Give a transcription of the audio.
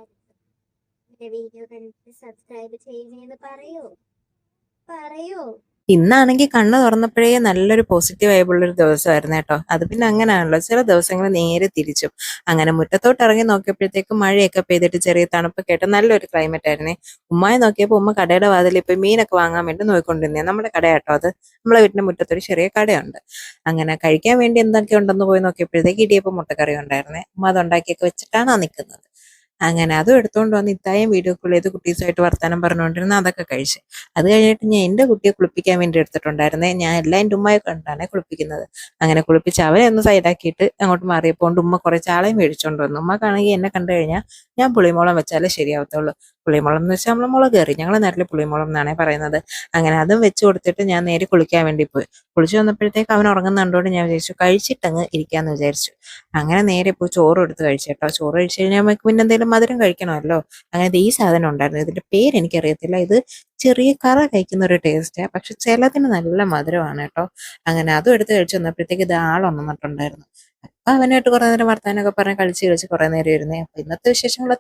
എന്റെ വീഡിയോ കണ്ടിട്ട് സബ്സ്ക്രൈബ് ചെയ്യുന്നതെന്ന് പറയോ പറയോ ഇന്നാണെങ്കിൽ കണ്ണ് തുറന്നപ്പോഴേ നല്ലൊരു പോസിറ്റീവ് വൈബുള്ളൊരു ദിവസമായിരുന്നു കേട്ടോ. അത് പിന്നെ അങ്ങനെയാണല്ലോ, ചില ദിവസങ്ങൾ നേരെ തിരിച്ചും. അങ്ങനെ മുറ്റത്തോട്ട് ഇറങ്ങി നോക്കിയപ്പോഴത്തേക്ക് മഴയൊക്കെ പെയ്തിട്ട് ചെറിയ തണുപ്പൊക്കെ ആയിട്ട് നല്ലൊരു ക്ലൈമറ്റ് ആയിരുന്നേ. ഉമ്മായി നോക്കിയപ്പോൾ ഉമ്മ കടയുടെ വാതിൽ ഇപ്പൊ മീനൊക്കെ വാങ്ങാൻ വേണ്ടി നോക്കിക്കൊണ്ടിരുന്നേ. നമ്മുടെ കട കേട്ടോ അത്. നമ്മളെ വീട്ടിന്റെ മുറ്റത്തൊരു ചെറിയ കടയുണ്ട്. അങ്ങനെ കഴിക്കാൻ വേണ്ടി എന്തൊക്കെ ഉണ്ടെന്ന് പോയി നോക്കിയപ്പോഴത്തേക്ക് ഇടിയപ്പം മുട്ടക്കറി ഉണ്ടായിരുന്നേ. ഉമ്മ അത് ഉണ്ടാക്കിയൊക്കെ വെച്ചിട്ടാണ് നിൽക്കുന്നത്. അങ്ങനെ അതും എടുത്തുകൊണ്ട് വന്ന് ഇത്തായും വീഡിയോ കോൾ ചെയ്ത് കുട്ടീസുമായിട്ട് വർത്താനം പറഞ്ഞുകൊണ്ടിരുന്ന അതൊക്കെ കഴിച്ച്. അത് കഴിഞ്ഞിട്ട് ഞാൻ എൻ്റെ കുട്ടിയെ കുളിപ്പിക്കാൻ വേണ്ടി എടുത്തിട്ടുണ്ടായിരുന്നേ. ഞാൻ എല്ലാം എൻ്റെ ഉമ്മയെ കണ്ടാണ് കുളിപ്പിക്കുന്നത്. അങ്ങനെ കുളിപ്പിച്ച് അവനെ ഒന്ന് സൈഡാക്കിയിട്ട് അങ്ങോട്ട് മാറിയപ്പോൾ ഉമ്മ കുറേ ചാളയും മേടിച്ചുകൊണ്ട് വന്നു. ഉമ്മക്കാണെങ്കിൽ എന്നെ കണ്ടു കഴിഞ്ഞാൽ ഞാൻ പുളിമുളം വെച്ചാലേ ശരിയാവത്തുള്ളൂ. പുളിമുളം എന്ന് വെച്ചാൽ നമ്മൾ മുളക് കയറി, ഞങ്ങൾ നാട്ടിൽ പുളിമുളം എന്നാണ് പറയുന്നത്. അങ്ങനെ അതും വെച്ച് കൊടുത്തിട്ട് ഞാൻ നേരെ കുളിക്കാൻ വേണ്ടി പോയി. കുളിച്ച് വന്നപ്പോഴത്തേക്ക് അവൻ ഉറങ്ങുന്ന കണ്ടുകൊണ്ട് ഞാൻ വിചാരിച്ചു കഴിച്ചിട്ടങ്ങ് ഇരിക്കാന്ന് വിചാരിച്ചു. അങ്ങനെ നേരെ പോയി ചോറ് എടുത്ത് കഴിച്ചു കേട്ടോ. ചോറ് കഴിച്ചു കഴിഞ്ഞാൽ നമുക്ക് പിന്നെ എന്തെങ്കിലും മധുരം കഴിക്കണമല്ലോ. അങ്ങനെ ഈ സാധനം ഉണ്ടായിരുന്നു. ഇതിന്റെ പേര് എനിക്കറിയത്തില്ല. ഇത് ചെറിയ കറ കഴിക്കുന്ന ഒരു ടേസ്റ്റാണ്, പക്ഷെ ചിലതിന് നല്ല മധുരമാണ് കേട്ടോ. അങ്ങനെ അതും എടുത്ത് കഴിച്ചു വന്നപ്പോഴത്തേക്ക് ഇത് ആളുണർന്നിട്ടുണ്ടായിരുന്നു. അപ്പൊ അവനായിട്ട് കുറെ നേരം വർത്താനൊക്കെ പറഞ്ഞ് കളിച്ച് കളിച്ച് കുറെ നേരം ഇരുന്നേ. അപ്പൊ ഇന്നത്തെ വിശേഷങ്ങൾ